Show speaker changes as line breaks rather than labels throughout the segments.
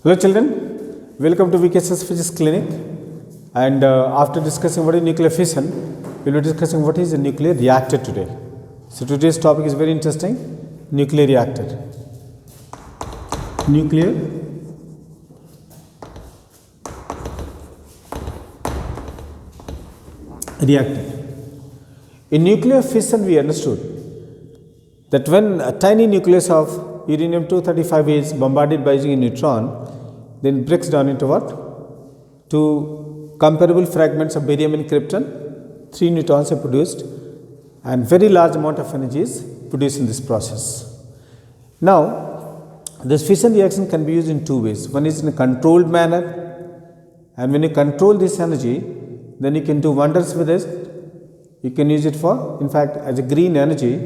Hello children, welcome to VKSS Physics Clinic, and after discussing what is nuclear fission, we will be discussing what is a nuclear reactor today. So today's topic is very interesting, nuclear reactor. Nuclear reactor. In nuclear fission we understood that when a tiny nucleus of uranium-235 is bombarded by using a neutron, then it breaks down into what? Two comparable fragments of barium and krypton. 3 neutrons are produced and very large amount of energy is produced in this process. Now, this fission reaction can be used in two ways. One is in a controlled manner, and when you control this energy, then you can do wonders with it. You can use it for, in fact, as a green energy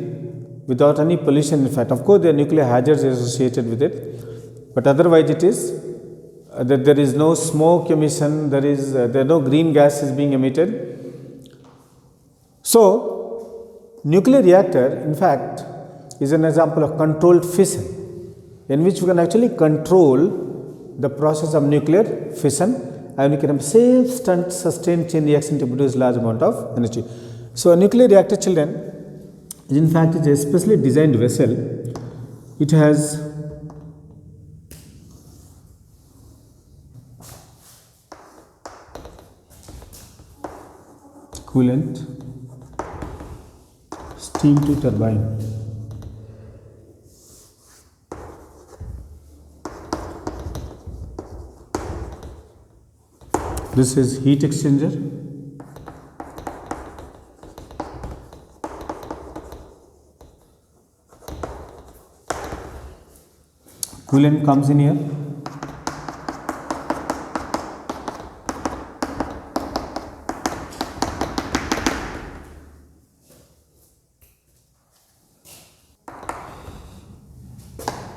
without any pollution. In fact, of course, there are nuclear hazards associated with it, but otherwise it is that there is no smoke emission, there are no green gases being emitted. So, nuclear reactor, in fact, is an example of controlled fission, in which we can actually control the process of nuclear fission, and we can have safe, sustained chain reaction to produce large amount of energy. So, a nuclear reactor, children, is in fact is a specially designed vessel. It has coolant, steam to turbine. This is heat exchanger. Coolant comes in here.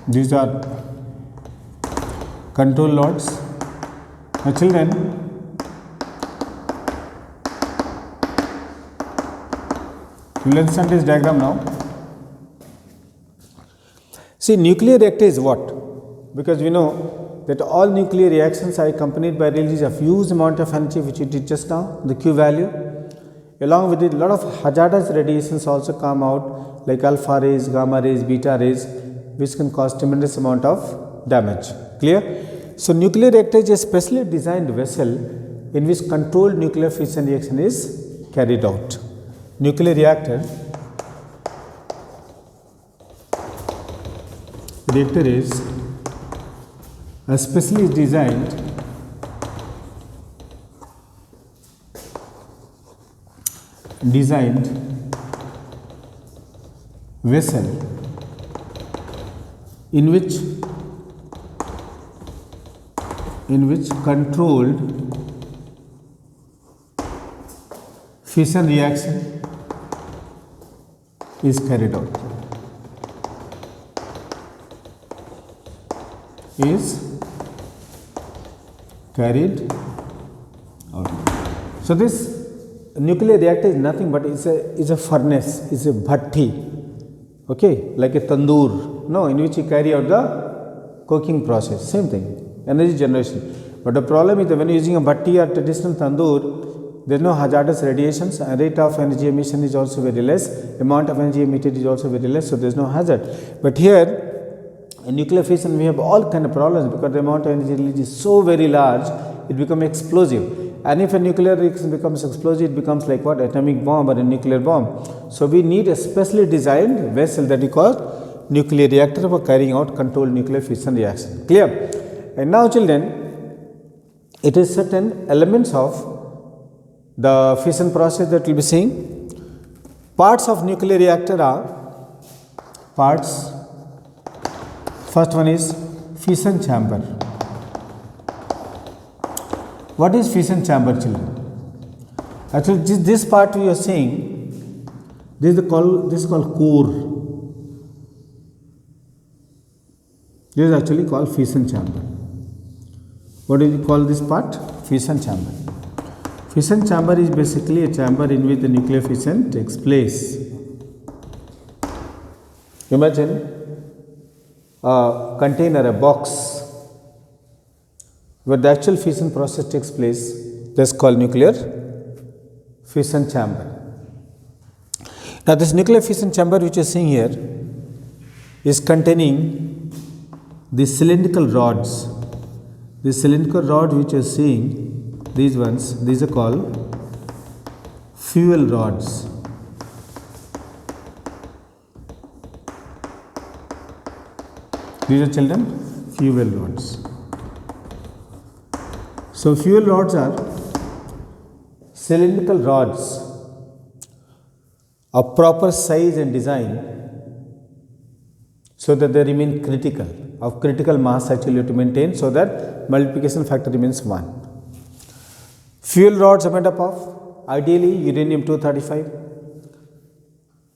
These are control rods. Now children, you will understand this diagram now. See, nuclear reactor is what? Because we know that all nuclear reactions are accompanied by release of huge amount of energy, which we did just now, the Q value. Along with it, a lot of hazardous radiations also come out, like alpha rays, gamma rays, beta rays, which can cause tremendous amount of damage. Clear? So, nuclear reactor is a specially designed vessel in which controlled nuclear fission reaction is carried out. Nuclear reactor is a specially designed vessel in which controlled fission reaction is carried out. So this nuclear reactor is nothing but is a furnace, is a bhatti, okay, like a tandoor, no, in which you carry out the cooking process. Same thing, energy generation. But the problem is that when you are using a bhatti or traditional tandoor, there is no hazardous radiations, and rate of energy emission is also very less, amount of energy emitted is also very less, so there is no hazard. But here in nuclear fission we have all kind of problems, because the amount of energy released is so very large, it becomes explosive. And if a nuclear reaction becomes explosive, it becomes like what? Atomic bomb or a nuclear bomb. So we need a specially designed vessel that we call nuclear reactor for carrying out controlled nuclear fission reaction. Clear? And now children, it is certain elements of the fission process that we will be seeing. Parts of nuclear reactor are parts. First one is fission chamber. What is fission chamber, children? Actually, this part we are seeing, this is called core. This is actually called fission chamber. What do you call this part? Fission chamber. Fission chamber is basically a chamber in which the nuclear fission takes place. Imagine a container, a box where the actual fission process takes place, that's called nuclear fission chamber. Now this nuclear fission chamber which you are seeing here is containing the cylindrical rods. The cylindrical rod which you are seeing, these ones, these are called fuel rods. These are children, fuel rods. So fuel rods are cylindrical rods of proper size and design so that they remain critical, of critical mass actually you have to maintain so that multiplication factor remains 1. Fuel rods are made up of ideally uranium 235.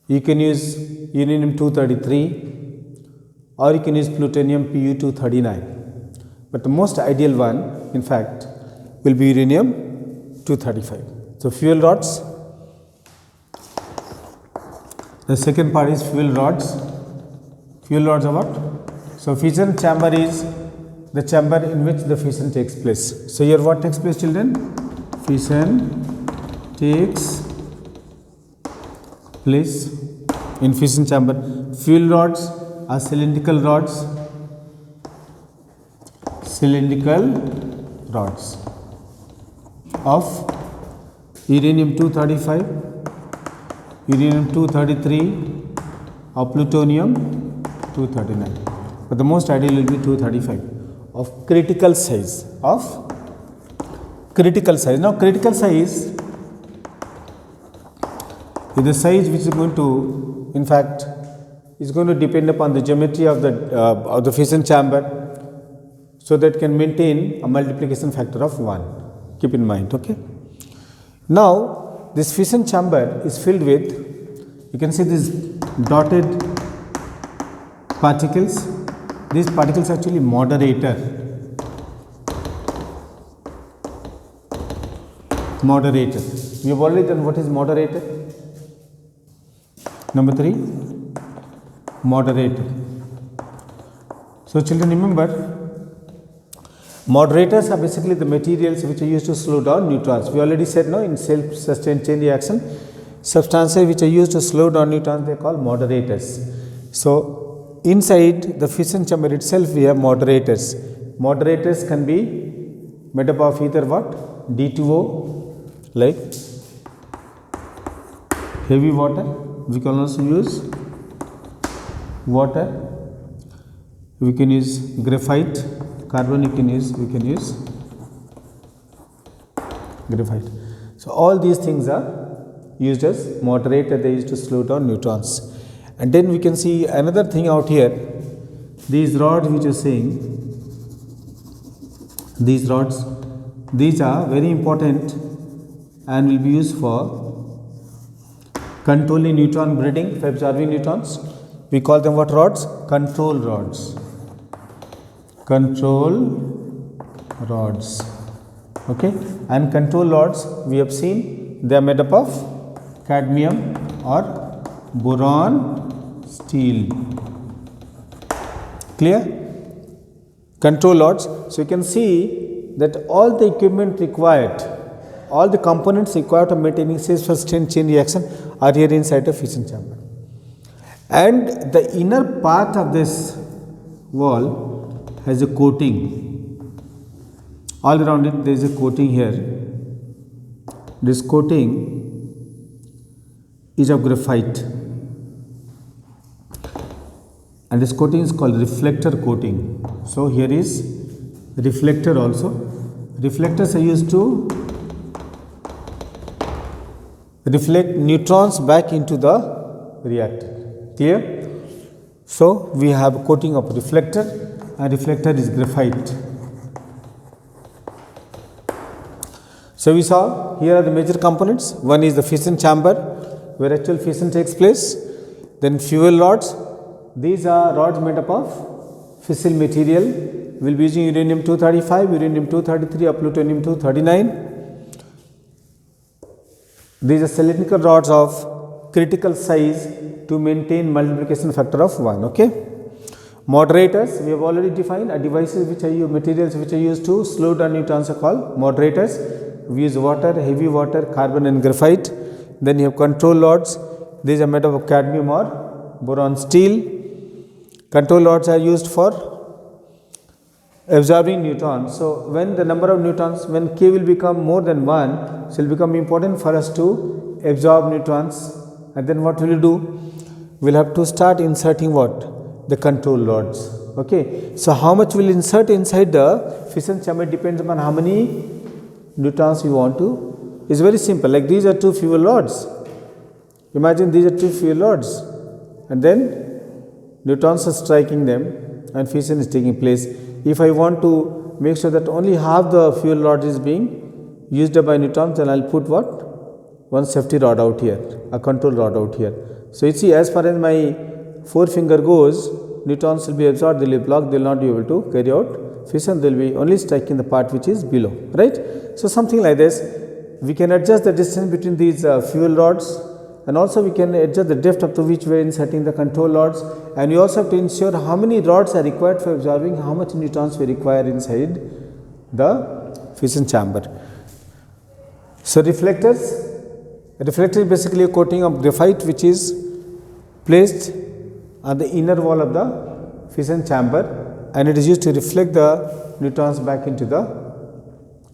You can use uranium 233 or you can use plutonium Pu 239. But the most ideal one, in fact, will be uranium 235. So fuel rods. The second part is fuel rods. Fuel rods are what? So fission chamber is the chamber in which the fission takes place. So here what takes place, children? Fission takes place in fission chamber. Fuel rods are cylindrical rods. Cylindrical rods of uranium 235, uranium 233 or plutonium 239. But the most ideal will be 235 of critical size. Now critical size is the size which is going to, in fact, is going to depend upon the geometry of the fission chamber, so that can maintain a multiplication factor of 1. Keep in mind, okay. Now this fission chamber is filled with, you can see these dotted particles. These particles are actually moderator. Moderator. We have already done what is moderator. Number 3, moderator. So children, remember, moderators are basically the materials which are used to slow down neutrons. We already said, no, in self-sustained chain reaction, substances which are used to slow down neutrons, they are called moderators. So inside the fission chamber itself, we have moderators. Moderators can be made up of either what? D2O, like heavy water. We can also use water. We can use graphite. Carbon we can use graphite. So all these things are used as moderator. They used to slow down neutrons. And then we can see another thing out here. These rods which are saying, these rods, these are very important and will be used for controlling neutron breeding, for absorbing neutrons. We call them what rods? Control rods. Control rods. Okay, and control rods we have seen they are made up of cadmium or boron steel. Clear? Control rods. So you can see that all the equipment required, all the components required for maintaining self-sustained chain reaction are here inside the fission chamber. And the inner part of this wall has a coating. All around it there is a coating here. This coating is of graphite, and this coating is called reflector coating. So here is reflector also. Reflectors are used to reflect neutrons back into the reactor. Clear? So we have a coating of reflector, and reflector is graphite. So we saw here are the major components. One is the fission chamber where actual fission takes place. Then fuel rods. These are rods made up of fissile material. We will be using uranium 235, uranium 233 or plutonium 239. These are cylindrical rods of critical size to maintain multiplication factor of 1. Okay. Moderators, we have already defined, are devices which are used, materials which are used to slow down neutrons are called moderators. We use water, heavy water, carbon and graphite. Then you have control rods. These are made of cadmium or boron steel. Control rods are used for absorbing neutrons. So when the number of neutrons, when k will become more than 1, so it will become important for us to absorb neutrons. And then what will you do? We will have to start inserting what? The control rods. Okay. So how much will insert inside the fission chamber depends upon how many neutrons you want to. It's very simple. Like these are 2 fuel rods. Imagine these are 2 fuel rods, and then neutrons are striking them and fission is taking place. If I want to make sure that only half the fuel rod is being used up by neutrons, then I'll put what? One safety rod out here, a control rod out here. So you see, as far as my forefinger goes, neutrons will be absorbed, they will be blocked, they will not be able to carry out fission, they will be only striking the part which is below, right? So something like this, we can adjust the distance between these fuel rods, and also we can adjust the depth up to which we are inserting the control rods, and we also have to ensure how many rods are required for absorbing how much neutrons we require inside the fission chamber. So reflectors, reflector is basically a coating of graphite which is placed on the inner wall of the fission chamber, and it is used to reflect the neutrons back into the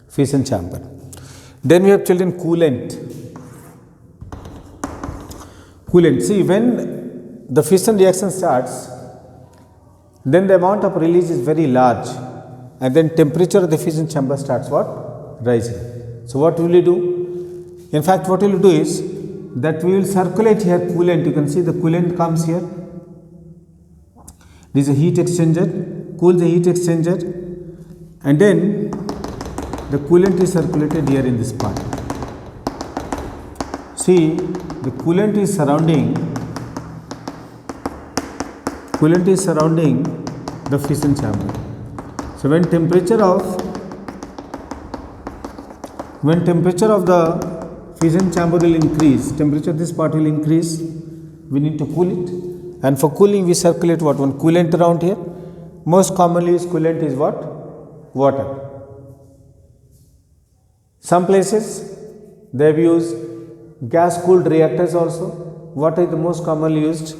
fission chamber. Then we have children coolant. Coolant. See, when the fission reaction starts, then the amount of release is very large, and then temperature of the fission chamber starts what? Rising. So what will you do? In fact, what we will do is that we will circulate here coolant. You can see the coolant comes here. This is a heat exchanger, cool the heat exchanger, and then the coolant is circulated here in this part. See, the coolant is surrounding the fission chamber. So when temperature of the fission chamber will increase, temperature of this part will increase, we need to cool it, and for cooling we circulate what? One coolant around here. Most commonly used coolant is what? Water. Some places they have used gas cooled reactors also. Water is the most commonly used.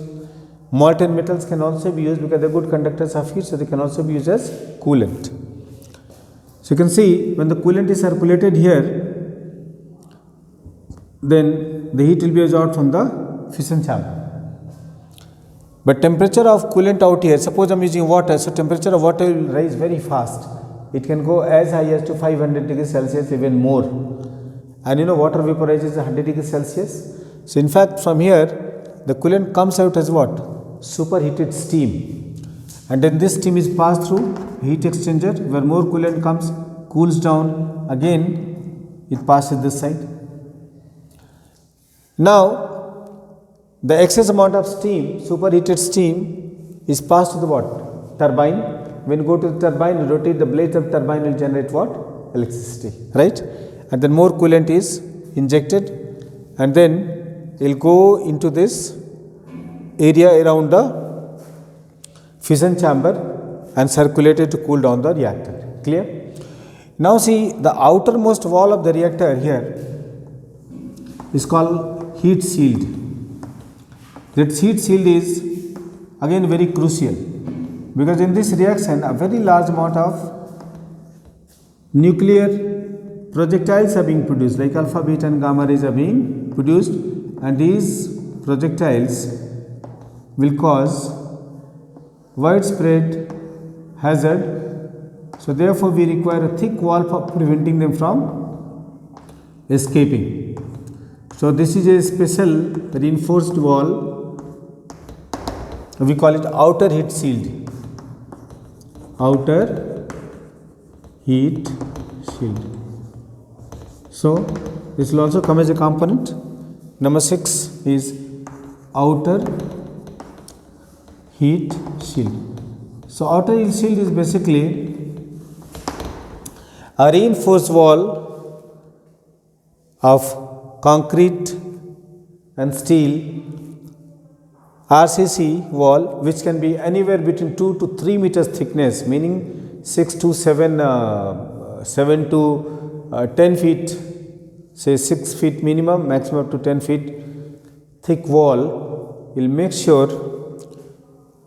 Molten metals can also be used because they are good conductors of heat, so they can also be used as coolant. So you can see when the coolant is circulated here, then the heat will be absorbed from the fission chamber. But temperature of coolant out here, suppose I am using water, so temperature of water will rise very fast. It can go as high as to 500 degrees Celsius, even more. And you know water vaporizes 100 degrees Celsius. So in fact from here the coolant comes out as what? Superheated steam. And then this steam is passed through heat exchanger where more coolant comes, cools down, again it passes this side. Now the excess amount of steam, superheated steam, is passed to the what? Turbine. When you go to the turbine, you rotate the blades of the turbine, will generate what? Electricity, right? And then more coolant is injected, and then it will go into this area around the fission chamber and circulate it to cool down the reactor. Clear? Now see, the outermost wall of the reactor here is called heat shield. That heat shield is again very crucial, because in this reaction a very large amount of nuclear projectiles are being produced, like alpha, beta and gamma rays are being produced, and these projectiles will cause widespread hazard. So therefore we require a thick wall for preventing them from escaping. So this is a special reinforced wall, we call it outer heat shield. Outer heat shield. So this will also come as a component. Number 6 is outer heat shield. So outer heat shield is basically a reinforced wall of concrete and steel RCC wall, which can be anywhere between 2 to 3 meters thickness, meaning 6 to 7 to 10 feet, say 6 feet minimum, maximum up to 10 feet thick wall will make sure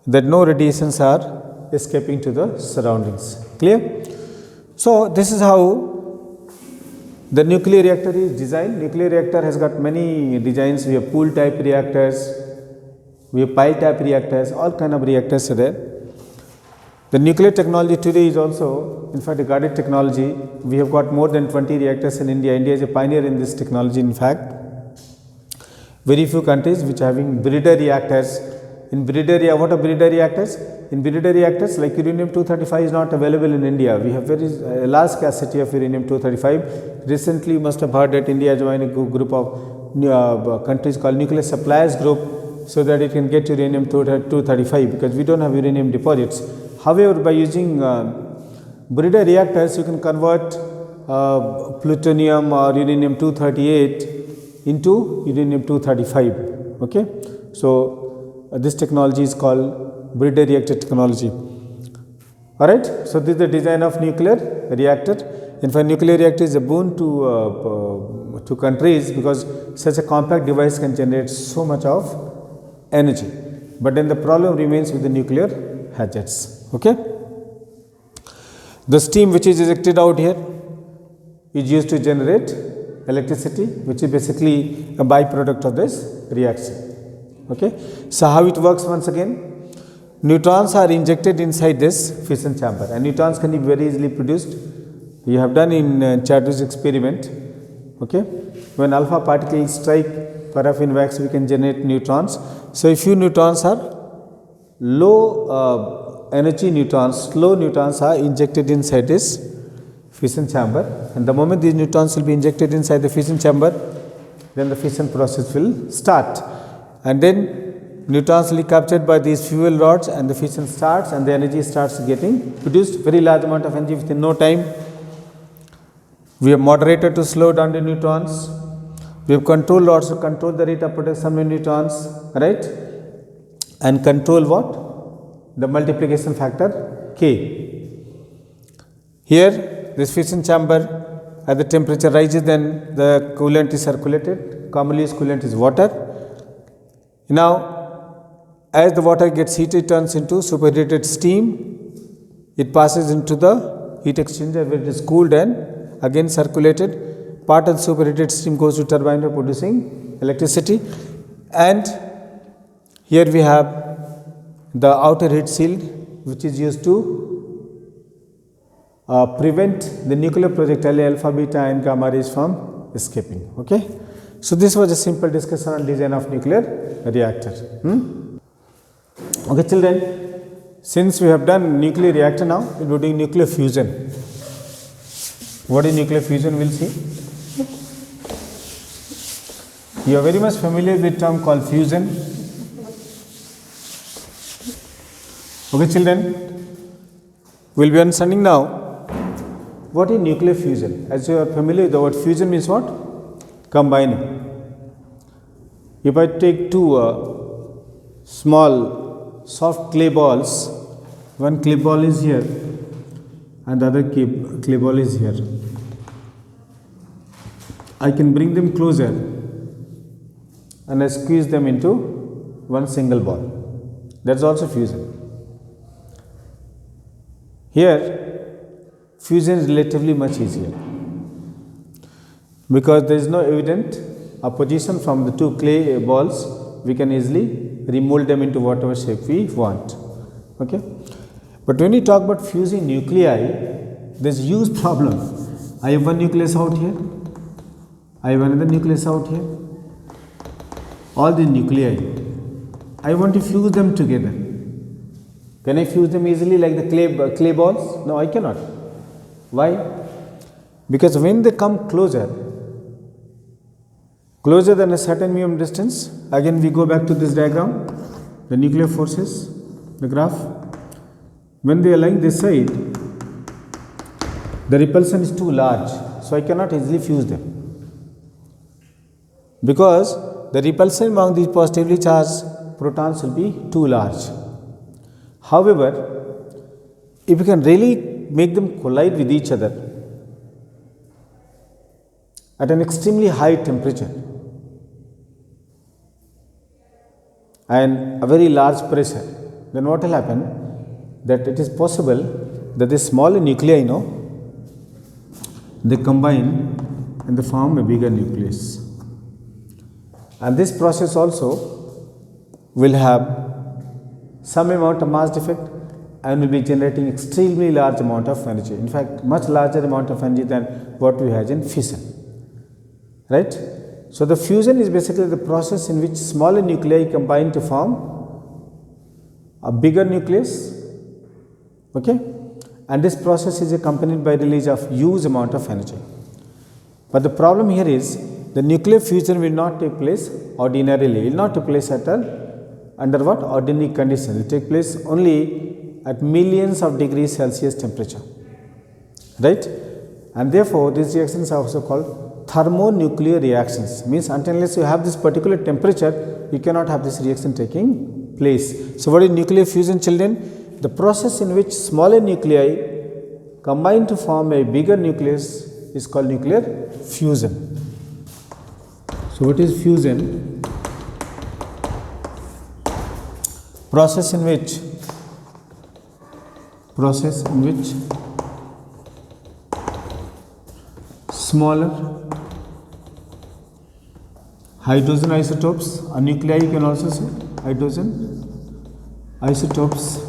that no radiations are escaping to the surroundings. Clear? So, this is how the nuclear reactor is designed. Nuclear reactor has got many designs. We have pool type reactors, we have pile type reactors, all kind of reactors are there. The nuclear technology today is also, in fact, a guarded technology. We have got more than 20 reactors in India. India is a pioneer in this technology. In fact, very few countries which are having breeder reactors. In breeder, what are breeder reactors? In breeder reactors, like uranium-235 is not available in India. We have very large scarcity of uranium-235. Recently, you must have heard that India joined a group of countries called Nuclear Suppliers Group, so that it can get uranium-235, because we don't have uranium deposits. However, by using breeder reactors, you can convert plutonium or uranium-238 into uranium-235. Okay, so this technology is called breeder reactor technology. All right. So, this is the design of nuclear reactor. In fact, nuclear reactor is a boon to countries, because such a compact device can generate so much of energy. But then the problem remains with the nuclear hazards. Okay. The steam which is ejected out here is used to generate electricity, which is basically a byproduct of this reaction. Okay. So, how it works once again? Neutrons are injected inside this fission chamber, and neutrons can be very easily produced. You have done in Chadwick's experiment. Okay. When alpha particles strike paraffin wax, we can generate neutrons. So, a few neutrons are low energy neutrons, slow neutrons are injected inside this fission chamber, and the moment these neutrons will be injected inside the fission chamber, then the fission process will start, and then neutrons will be captured by these fuel rods, and the fission starts, and the energy starts getting produced, very large amount of energy within no time. We have moderator to slow down the neutrons. We have control rods to control the rate of production of neutrons, right? And control what? The multiplication factor K. Here, this fission chamber, as the temperature rises, then the coolant is circulated. Commonly, coolant is water. Now, as the water gets heated, it turns into superheated steam. It passes into the heat exchanger where it is cooled and again circulated. Part of the superheated steam goes to turbine for producing electricity, and here we have the outer heat shield, which is used to prevent the nuclear projectile alpha, beta and gamma rays from escaping. Okay. So, this was a simple discussion on design of nuclear reactor. Okay, children, since we have done nuclear reactor, now we will be doing nuclear fusion. What is nuclear fusion? We will see. You are very much familiar with the term called fusion. Okay, children, we will be understanding now what is nuclear fusion. As you are familiar with the word fusion means what? Combining. If I take two small soft clay balls, one clay ball is here and the other clay ball is here, I can bring them closer and I squeeze them into one single ball. That is also fusion. Here, fusion is relatively much easier because there is no evident opposition from the two clay balls. We can easily remold them into whatever shape we want. Okay. But when we talk about fusing nuclei, there is a huge problem. I have one nucleus out here, I have another nucleus out here, all the nuclei. I want to fuse them together. Can I fuse them easily like the clay balls? No, I cannot. Why? Because when they come closer than a certain minimum distance, again we go back to this diagram, the nuclear forces, the graph. When they are lying this side, the repulsion is too large, so I cannot easily fuse them. Because the repulsion among these positively charged protons will be too large. However, if you can really make them collide with each other at an extremely high temperature and a very large pressure, then what will happen? That it is possible that the smaller nuclei, they combine and they form a bigger nucleus. And this process also will have some amount of mass defect and will be generating extremely large amount of energy. In fact, much larger amount of energy than what we have in fission. Right? So the fusion is basically the process in which smaller nuclei combine to form a bigger nucleus. Okay? And this process is accompanied by release of huge amount of energy. But the problem here is the nuclear fusion will not take place ordinarily. It will not take place under what? Ordinary conditions. It will take place only at millions of degrees Celsius temperature. Right? And therefore, these reactions are also called thermonuclear reactions. Means until unless you have this particular temperature, you cannot have this reaction taking place. So what is nuclear fusion, children? The process in which smaller nuclei combine to form a bigger nucleus is called nuclear fusion. So what is fusion? Process in which smaller hydrogen isotopes, a nuclei you can also say hydrogen isotopes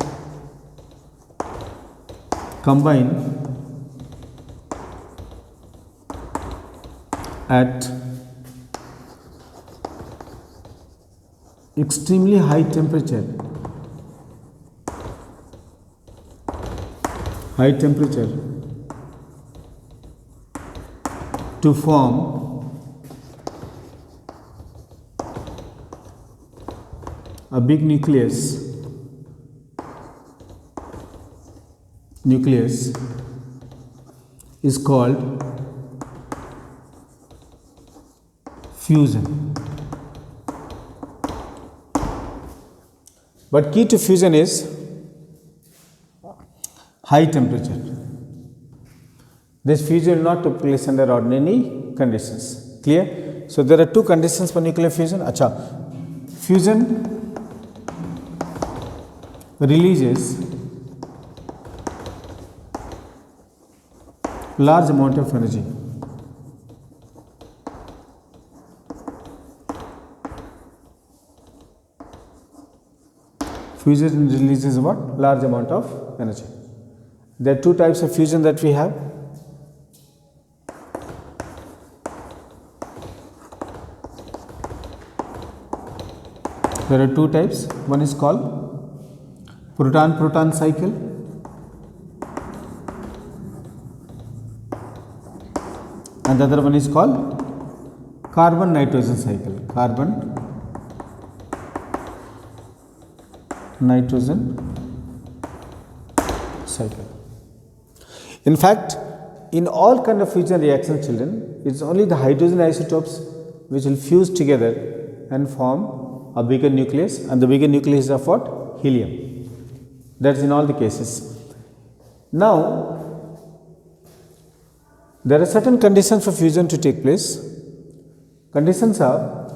combine at extremely high temperature to form a big nucleus is called fusion. But key to fusion is high temperature. This fusion will not take place under ordinary conditions. Clear? So there are two conditions for nuclear fusion. Fusion releases large amount of energy. Fusion releases what? Large amount of energy. There are two types of fusion that we have. There are two types. One is called proton-proton cycle, and the other one is called carbon-nitrogen cycle. Carbon-nitrogen cycle. In fact, in all kind of fusion reactions, children, it's only the hydrogen isotopes which will fuse together and form a bigger nucleus, and the bigger nucleus is of what? Helium. That's in all the cases. Now, there are certain conditions for fusion to take place. Conditions for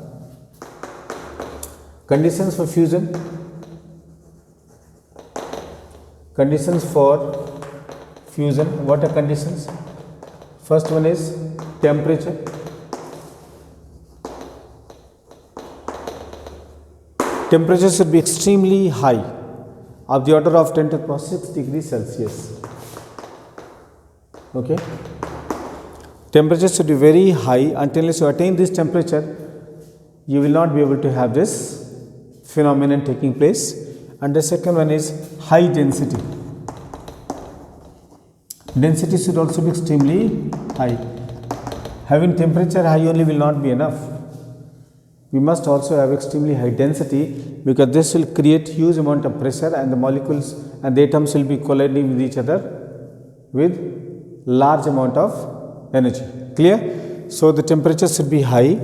fusion. Conditions for fusion. What are conditions? First one is temperature. Temperature should be extremely high, of the order of 10 to the power 6 degrees Celsius. Okay. Temperature should be very high. Until you attain this temperature, you will not be able to have this phenomenon taking place. And the second one is high density. Density should also be extremely high. Having temperature high only will not be enough. We must also have extremely high density, because this will create huge amount of pressure, and the molecules and the atoms will be colliding with each other with large amount of energy. Clear? So the temperature should be high,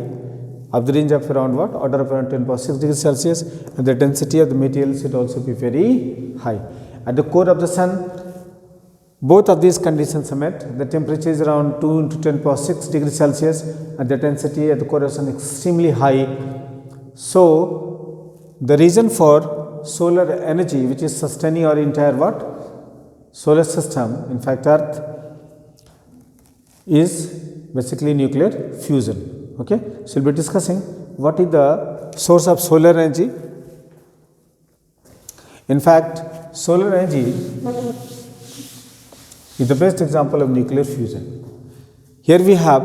of the range of around what? Order of around 10 power 6 degrees Celsius, and the density of the materials should also be very high. At the core of the sun, both of these conditions are met. The temperature is around 2 into 10 power 6 degrees Celsius, and the density at the core of the sun is extremely high. So, the reason for solar energy, which is sustaining our entire what? Solar system, in fact Earth, is basically nuclear fusion. Okay, so we'll be discussing what is the source of solar energy. In fact, solar energy is the best example of nuclear fusion. Here we have,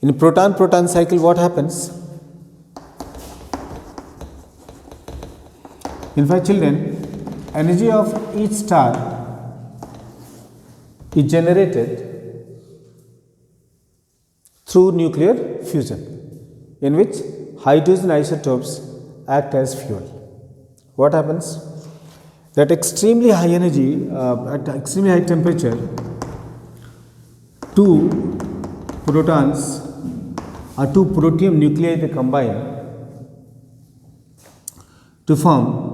in proton-proton cycle, what happens? In fact, children, energy of each star is generated through nuclear fusion, in which hydrogen isotopes act as fuel. What happens? That extremely high energy, at extremely high temperature, two protons or two protium nuclei they combine to form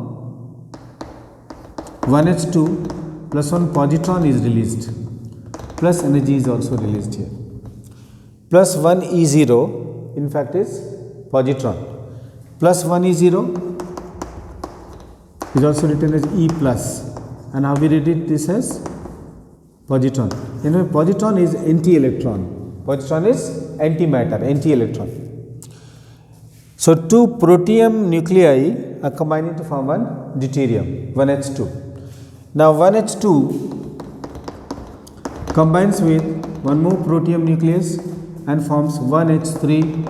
1h2 plus 1 positron is released, plus energy is also released here. Plus 1 E0 in fact is positron, plus 1 E0 is also written as E plus, and how we read it this as positron. Anyway, positron is anti-electron, positron is antimatter, anti-electron. So, two protium nuclei are combining to form one deuterium, 1H2. Now, 1H2 combines with one more protium nucleus and forms 1H3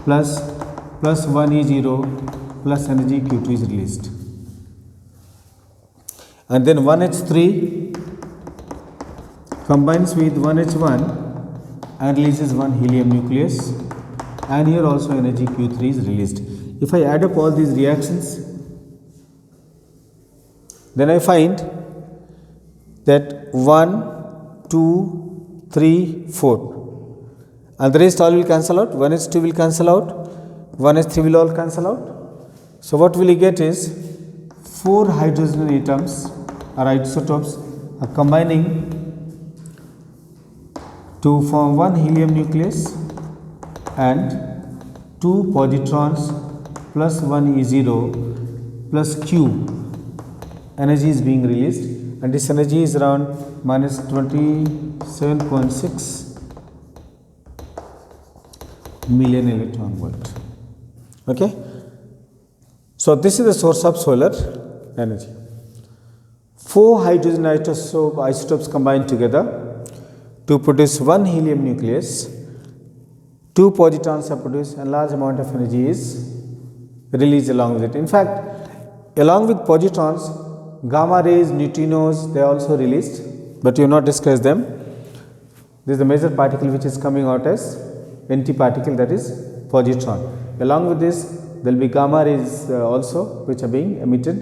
plus 1 E0 plus energy Q2 is released. And then 1H3 combines with 1H1 and releases one helium nucleus, and here also energy Q3 is released. If I add up all these reactions, then I find that 1, 2, 3, 4, and the rest all will cancel out. 1H2 will cancel out, 1H3 will all cancel out. So, what will you get is 4 hydrogen atoms or isotopes are combining to form one helium nucleus and 2 positrons plus 1 E0 plus Q. Energy is being released, and this energy is around minus 27.6 million electron volt. Okay. So, this is the source of solar energy. 4 hydrogen isotopes combine together to produce one helium nucleus, 2 positrons are produced, and large amount of energy is released along with it. In fact, along with positrons, gamma rays, neutrinos, they are also released, but you have not discussed them. This is the major particle which is coming out as antiparticle, that is positron. Along with this, there will be gamma rays also which are being emitted,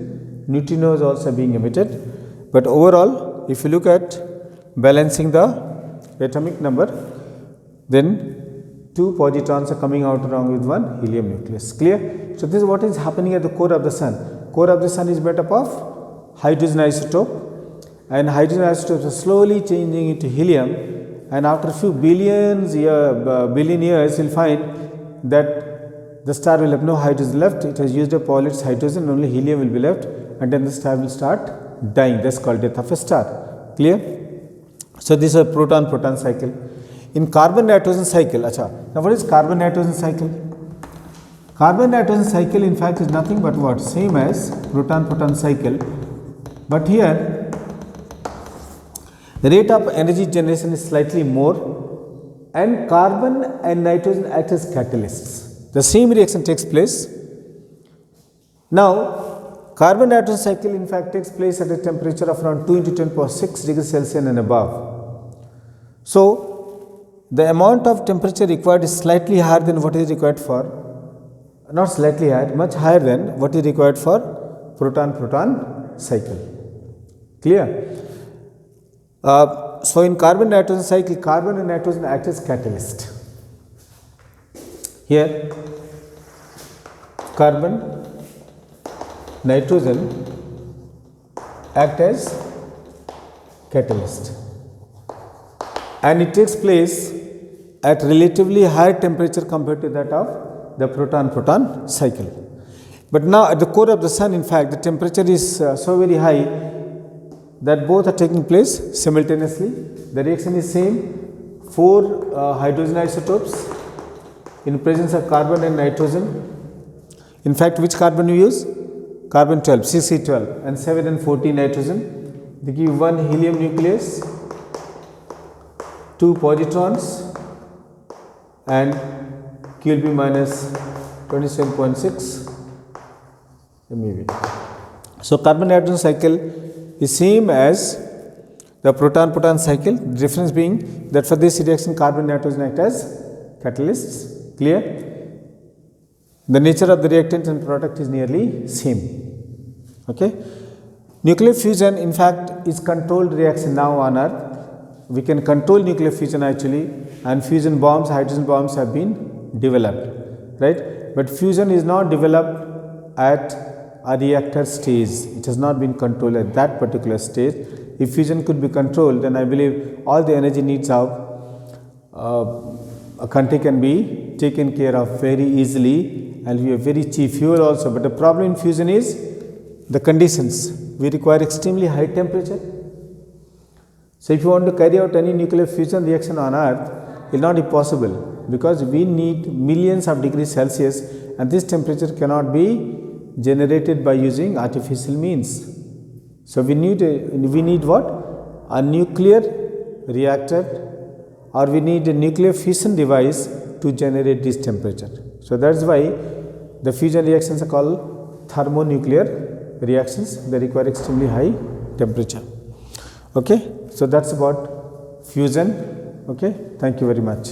neutrinos also being emitted, but overall if you look at balancing the atomic number, then 2 positrons are coming out along with one helium nucleus. Clear? So, this is what is happening at the core of the sun. Core of the sun is made up of hydrogen isotope, and hydrogen isotopes are slowly changing into helium, and after a few billion years you will find that the star will have no hydrogen left. It has used up all its hydrogen, only helium will be left, and then the star will start dying. That is called death of a star. Clear? So, this is a proton-proton cycle. In carbon-nitrogen cycle, now what is carbon-nitrogen cycle? Carbon-nitrogen cycle in fact is nothing but what? Same as proton-proton cycle, but here the rate of energy generation is slightly more, and carbon and nitrogen act as catalysts. The same reaction takes place. Now, carbon-nitrogen cycle in fact takes place at a temperature of around 2 into 10 power 6 degrees Celsius and above. So, the amount of temperature required is slightly higher than what is required for, not slightly higher, much higher than what is required for proton-proton cycle. Clear? So, in carbon-nitrogen cycle, carbon and nitrogen act as catalyst Here carbon, nitrogen act as catalyst, and it takes place at relatively higher temperature compared to that of the proton-proton cycle. But now at the core of the sun, in fact, the temperature is so very high that both are taking place simultaneously. The reaction is same, 4 hydrogen isotopes in presence of carbon and nitrogen. In fact, which carbon we use? Carbon 12, Cc12, and 7 and 14 nitrogen. They give one helium nucleus, 2 positrons, and QLB minus 27.6 MeV. So carbon nitrogen cycle is same as the proton-proton cycle. The difference being that for this reaction carbon nitrogen act as catalysts. Clear? The nature of the reactant and product is nearly same. Okay. Nuclear fusion, in fact, is controlled reaction now on Earth. We can control nuclear fusion actually, and fusion bombs, hydrogen bombs have been developed, right? But fusion is not developed at a reactor stage. It has not been controlled at that particular stage. If fusion could be controlled, then I believe all the energy needs of a country can be taken care of very easily, and we have very cheap fuel also. But the problem in fusion is the conditions. We require extremely high temperature. So if you want to carry out any nuclear fusion reaction on Earth, it will not be possible, because we need millions of degrees Celsius, and this temperature cannot be generated by using artificial means. So we need what? A nuclear reactor, or we need a nuclear fission device to generate this temperature. So that's why the fusion reactions are called thermonuclear reactions. They require extremely high temperature. Okay, so that's about fusion. Okay, thank you very much.